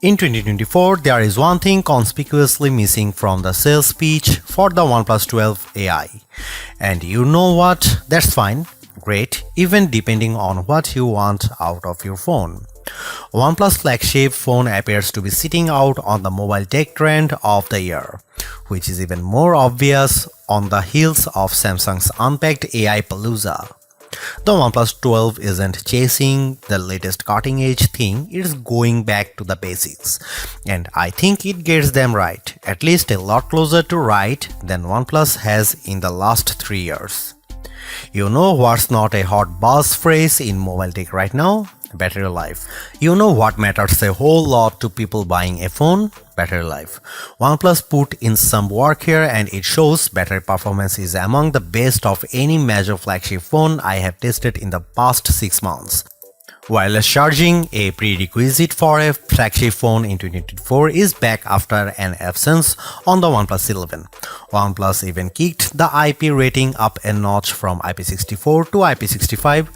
In 2024, there is one thing conspicuously missing from the sales pitch for the OnePlus 12 AI. And you know what? That's fine, great, even depending on what you want out of your phone. OnePlus flagship phone appears to be sitting out on the mobile tech trend of the year, which is even more obvious on the heels of Samsung's unpacked AI Palooza. The OnePlus 12 isn't chasing the latest cutting-edge thing, it's going back to the basics. And I think it gets them right, at least a lot closer to right than OnePlus has in the last 3 years. You know what's not a hot buzz phrase in mobile tech right now? Battery life. You know what matters a whole lot to people buying a phone? Battery life. OnePlus put in some work here and it shows battery performance is among the best of any major flagship phone I have tested in the past 6 months. Wireless charging, a prerequisite for a flagship phone in 2024, is back after an absence on the OnePlus 11. OnePlus even kicked the IP rating up a notch from IP64 to IP65,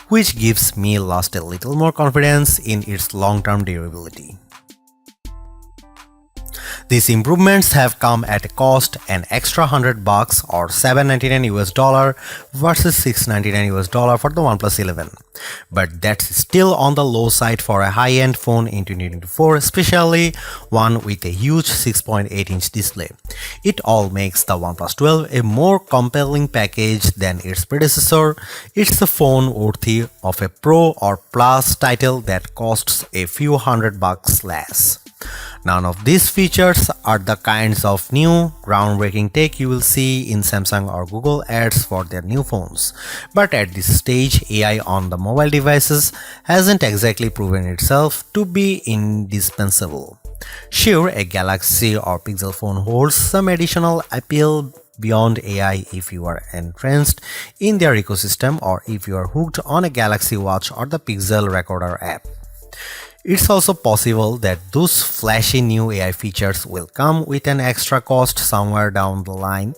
which gives me a little more confidence in its long-term durability. These improvements have come at a cost an extra $100 or $799 versus $699 for the OnePlus 11. But that's still on the low side for a high-end phone in 2024, especially one with a huge 6.8-inch display. It all makes the OnePlus 12 a more compelling package than its predecessor. It's a phone worthy of a Pro or Plus title that costs a few $100 less. None of these features are the kinds of new, groundbreaking tech you will see in Samsung or Google ads for their new phones. But at this stage, AI on the mobile devices hasn't exactly proven itself to be indispensable. Sure, a Galaxy or Pixel phone holds some additional appeal beyond AI if you are entrenched in their ecosystem or if you are hooked on a Galaxy Watch or the Pixel Recorder app. It's also possible that those flashy new AI features will come with an extra cost somewhere down the line.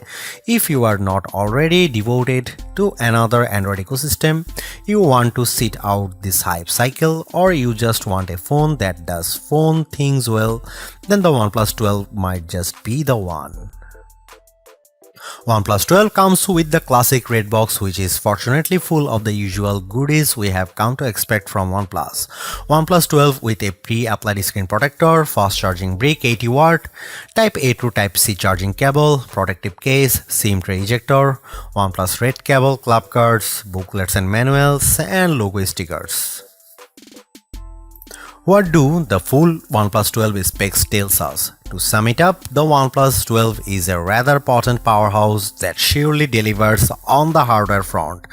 If you are not already devoted to another Android ecosystem, you want to sit out this hype cycle, or you just want a phone that does phone things well, then the OnePlus 12 might just be the one. OnePlus 12 comes with the classic red box, which is fortunately full of the usual goodies we have come to expect from OnePlus. OnePlus 12 with a pre-applied screen protector, fast charging brick 80 watt, Type A to Type C charging cable, protective case, SIM tray ejector, OnePlus red cable, club cards, booklets and manuals, and logo stickers. What do the full OnePlus 12 specs tells us? To sum it up, the OnePlus 12 is a rather potent powerhouse that surely delivers on the hardware front.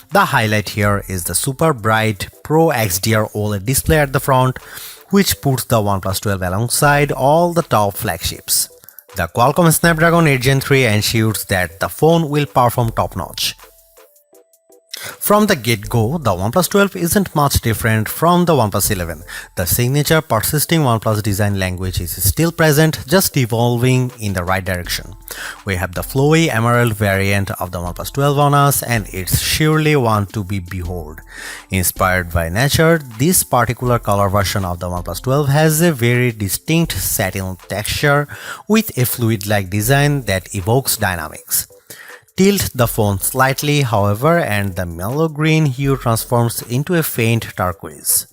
The highlight here is the super bright Pro XDR OLED display at the front, which puts the OnePlus 12 alongside all the top flagships. The Qualcomm Snapdragon 8 Gen 3 ensures that the phone will perform top-notch. From the get-go, the OnePlus 12 isn't much different from the OnePlus 11. The signature persisting OnePlus design language is still present, just evolving in the right direction. We have the flowy emerald variant of the OnePlus 12 on us, and it's surely one to be behold. Inspired by nature, this particular color version of the OnePlus 12 has a very distinct satin texture with a fluid-like design that evokes dynamics. Tilt the phone slightly, however, and the mellow green hue transforms into a faint turquoise.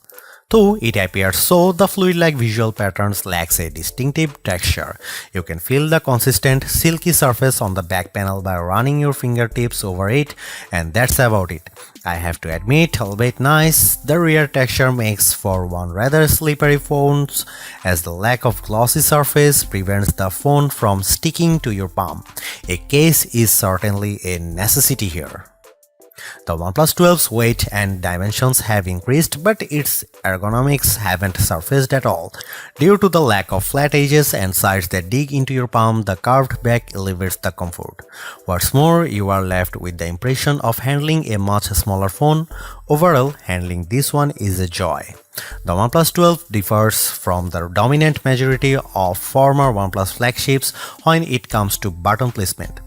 Though it appears so, the fluid-like visual patterns lacks a distinctive texture. You can feel the consistent, silky surface on the back panel by running your fingertips over it, and that's about it. I have to admit, albeit nice, the rear texture makes for one rather slippery phone, as the lack of glossy surface prevents the phone from sticking to your palm. A case is certainly a necessity here. The OnePlus 12's weight and dimensions have increased, but its ergonomics haven't surfaced at all. Due to the lack of flat edges and sides that dig into your palm, the curved back elevates the comfort. What's more, you are left with the impression of handling a much smaller phone. Overall, handling this one is a joy. The OnePlus 12 differs from the dominant majority of former OnePlus flagships when it comes to button placement.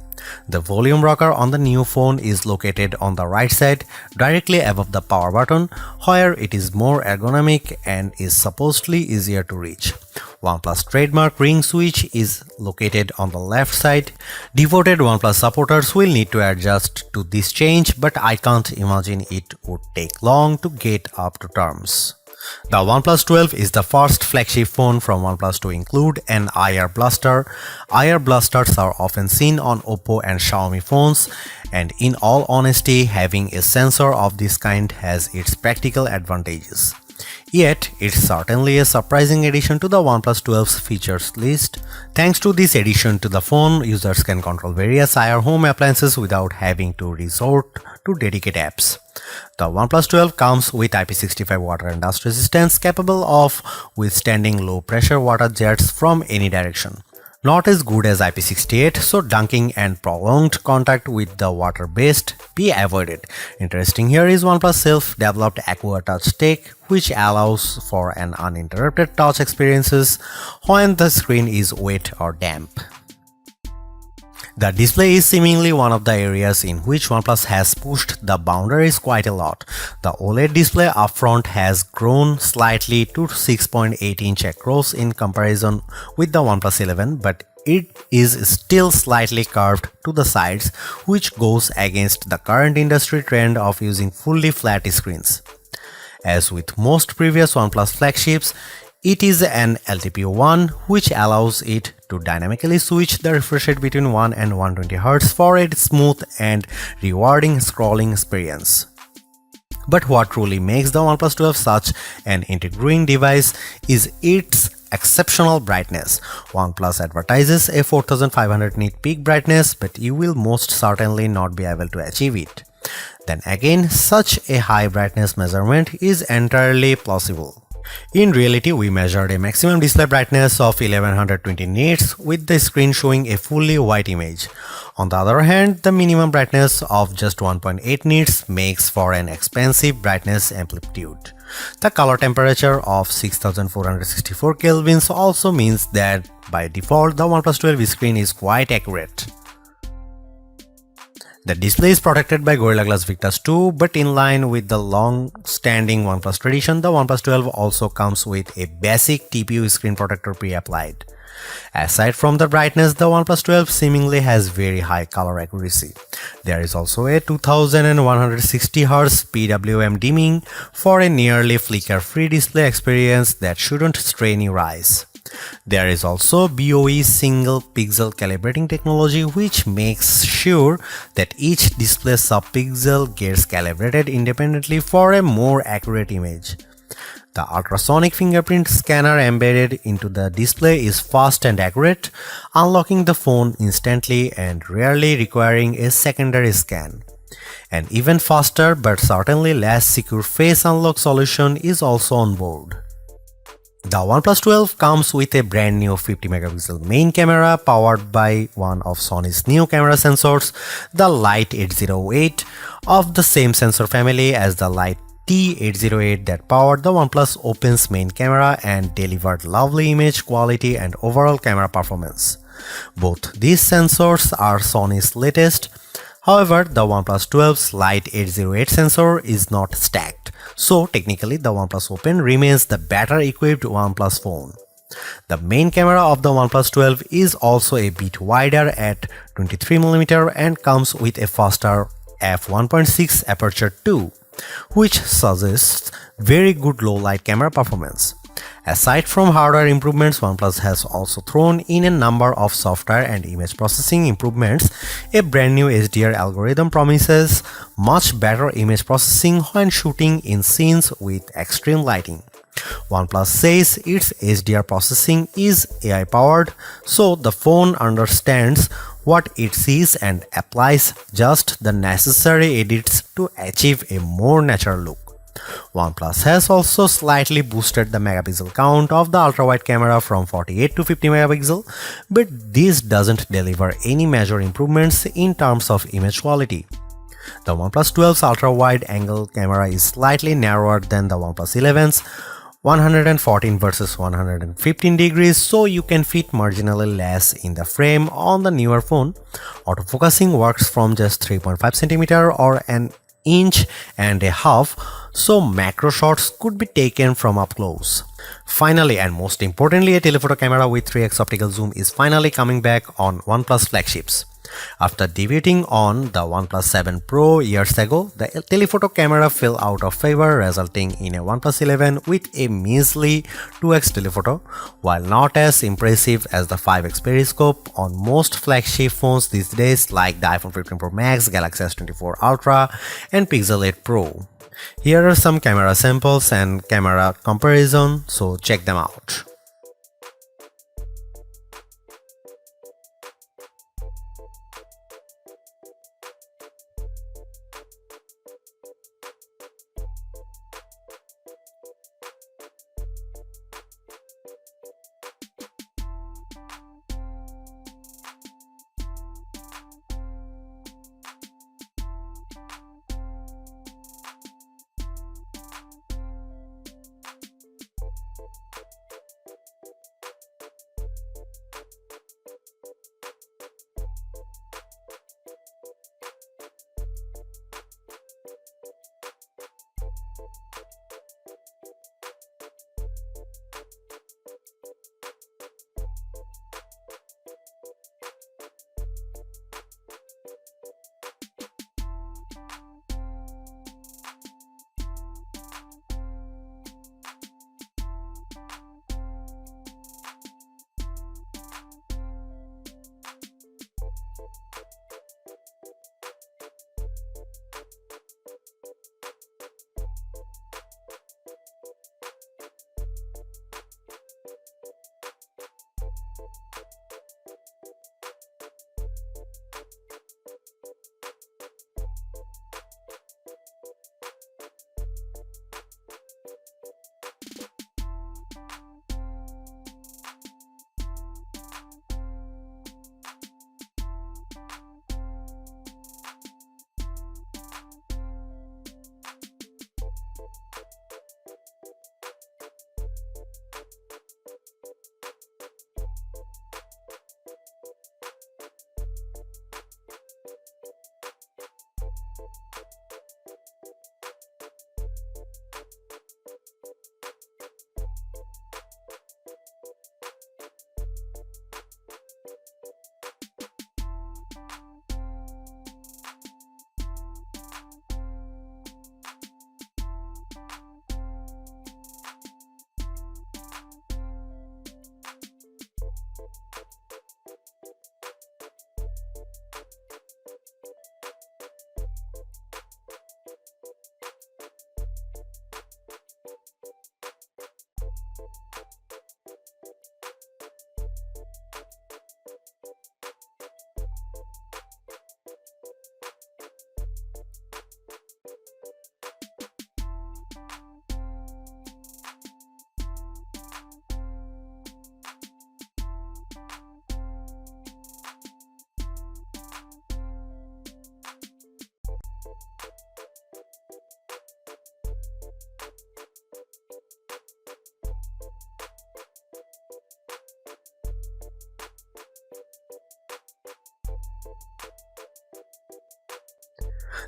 The volume rocker on the new phone is located on the right side, directly above the power button, where it is more ergonomic and is supposedly easier to reach. OnePlus trademark ring switch is located on the left side. Devoted OnePlus supporters will need to adjust to this change, but I can't imagine it would take long to get up to terms. The OnePlus 12 is the first flagship phone from OnePlus to include an IR blaster. IR blasters are often seen on Oppo and Xiaomi phones, and in all honesty, having a sensor of this kind has its practical advantages. Yet, it's certainly a surprising addition to the OnePlus 12's features list. Thanks to this addition to the phone, users can control various IR home appliances without having to resort to dedicated apps. The OnePlus 12 comes with IP65 water and dust resistance, capable of withstanding low pressure water jets from any direction. Not as good as IP68, so dunking and prolonged contact with the water based be avoided. Interesting here is OnePlus self-developed Aqua Touch tech, which allows for an uninterrupted touch experiences when the screen is wet or damp. The display is seemingly one of the areas in which OnePlus has pushed the boundaries quite a lot. The OLED display upfront has grown slightly to 6.8-inch across in comparison with the OnePlus 11, but it is still slightly curved to the sides, which goes against the current industry trend of using fully flat screens. As with most previous OnePlus flagships, it is an LTPO1, which allows it to dynamically switch the refresh rate between 1 and 120Hz for a smooth and rewarding scrolling experience. But what truly makes the OnePlus 12 such an intriguing device is its exceptional brightness. OnePlus advertises a 4500 nit peak brightness, but you will most certainly not be able to achieve it. Then again, such a high brightness measurement is entirely plausible. In reality, we measured a maximum display brightness of 1120 nits with the screen showing a fully white image. On the other hand, the minimum brightness of just 1.8 nits makes for an expensive brightness amplitude. The color temperature of 6464 kelvins also means that by default the OnePlus 12 screen is quite accurate. The display is protected by Gorilla Glass Victus 2, but in line with the long-standing OnePlus tradition, the OnePlus 12 also comes with a basic TPU screen protector pre-applied. Aside from the brightness, the OnePlus 12 seemingly has very high color accuracy. There is also a 2160Hz PWM dimming for a nearly flicker-free display experience that shouldn't strain your eyes. There is also BOE single pixel calibrating technology, which makes sure that each display subpixel gets calibrated independently for a more accurate image. The ultrasonic fingerprint scanner embedded into the display is fast and accurate, unlocking the phone instantly and rarely requiring a secondary scan. An even faster but certainly less secure face unlock solution is also on board. The OnePlus 12 comes with a brand new 50 megapixel main camera powered by one of Sony's new camera sensors, the Light 808, of the same sensor family as the Light T808 that powered the OnePlus Open's main camera and delivered lovely image quality and overall camera performance. Both these sensors are Sony's latest. However, the OnePlus 12's Light 808 sensor is not stacked, so technically the OnePlus Open remains the better equipped OnePlus phone. The main camera of the OnePlus 12 is also a bit wider at 23mm and comes with a faster f1.6 aperture too, which suggests very good low light camera performance. Aside from hardware improvements, OnePlus has also thrown in a number of software and image processing improvements. A brand new HDR algorithm promises much better image processing when shooting in scenes with extreme lighting. OnePlus says its HDR processing is AI powered, so the phone understands what it sees and applies just the necessary edits to achieve a more natural look. OnePlus has also slightly boosted the megapixel count of the ultra-wide camera from 48 to 50 megapixel, but this doesn't deliver any major improvements in terms of image quality. The OnePlus 12's ultra-wide angle camera is slightly narrower than the OnePlus 11's 114 versus 115 degrees, so you can fit marginally less in the frame on the newer phone. Autofocusing works from just 3.5 cm or an inch and a half, so macro shots could be taken from up close. Finally, and most importantly, a telephoto camera with 3x optical zoom is finally coming back on OnePlus flagships. After debuting on the OnePlus 7 Pro years ago, the telephoto camera fell out of favor, resulting in a OnePlus 11 with a measly 2x telephoto. While not as impressive as the 5x periscope on most flagship phones these days like the iPhone 15 Pro Max, Galaxy S24 Ultra, and Pixel 8 Pro. Here are some camera samples and camera comparison, so check them out.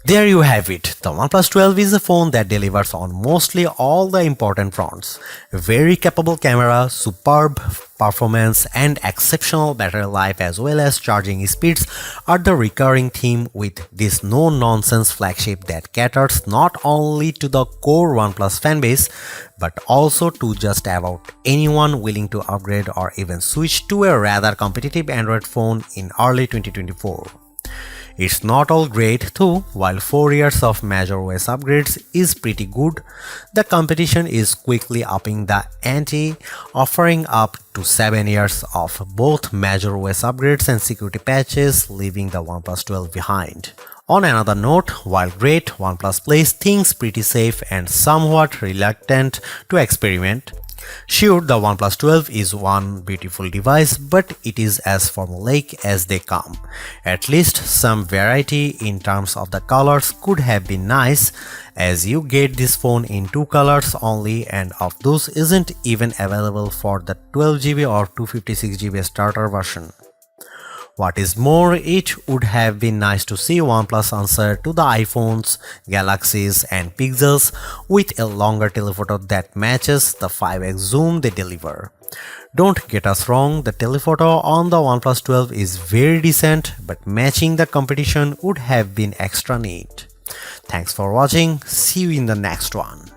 There you have it. The OnePlus 12 is a phone that delivers on mostly all the important fronts. A very capable camera, superb performance, and exceptional battery life as well as charging speeds are the recurring theme with this no-nonsense flagship that caters not only to the core OnePlus fanbase but also to just about anyone willing to upgrade or even switch to a rather competitive Android phone in early 2024. It's not all great though. While 4 years of major OS upgrades is pretty good, the competition is quickly upping the ante, offering up to 7 years of both major OS upgrades and security patches, leaving the OnePlus 12 behind. On another note, while great, OnePlus plays things pretty safe and somewhat reluctant to experiment. Sure, the OnePlus 12 is one beautiful device, but it is as formulaic as they come. At least some variety in terms of the colors could have been nice, as you get this phone in 2 colors only, and of those isn't even available for the 12GB or 256GB starter version. What is more, it would have been nice to see OnePlus answer to the iPhones, Galaxies and Pixels with a longer telephoto that matches the 5x zoom they deliver. Don't get us wrong, the telephoto on the OnePlus 12 is very decent, but matching the competition would have been extra neat. Thanks for watching, see you in the next one.